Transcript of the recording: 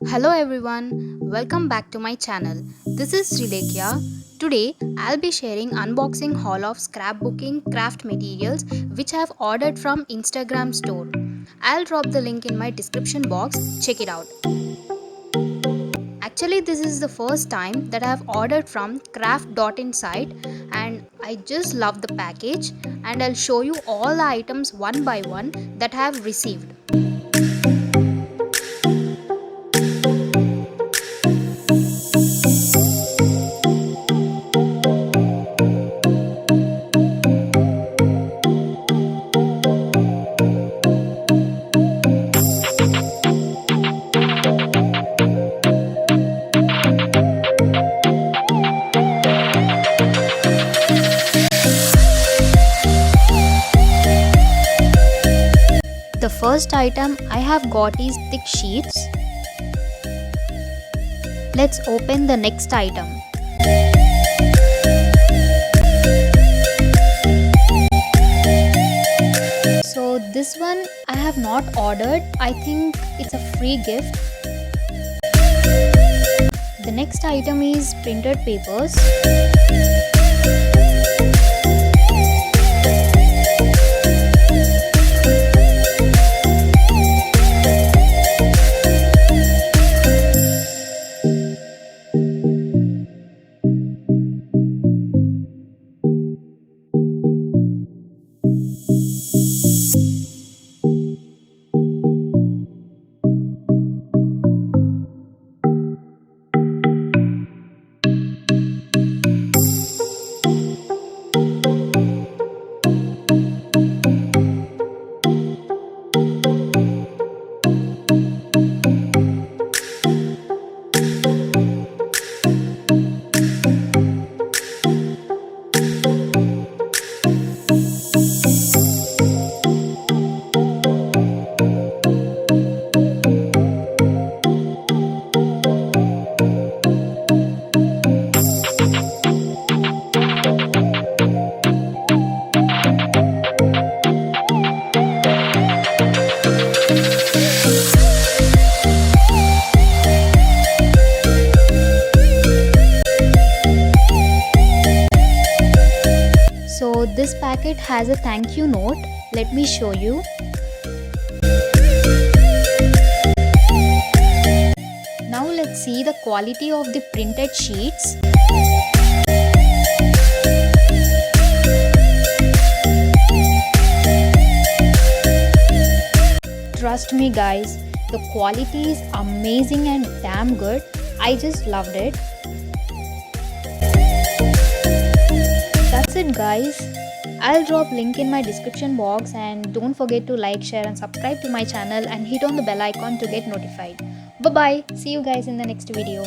Hello everyone, welcome back to my channel. This is Srilekhya. Today I'll be sharing unboxing haul of scrapbooking craft materials which I have ordered from Instagram store. I'll drop the link in my description box. Check it out. Actually, this is the first time that I have ordered from craft.in site and I just love the package and I'll show you all the items one by one that I have received. The first item I have got is thick sheets. Let's open the next item. So this one I have not ordered. I think it's a free gift. The next item is printed papers. So this packet has a thank you note. Let me show you. Now let's see the quality of the printed sheets. Trust me guys, the quality is amazing and damn good. I just loved it. That's it guys. I'll drop link in my description box and don't forget to like, share and subscribe to my channel and hit on the bell icon to get notified. Bye bye. See you guys in the next video.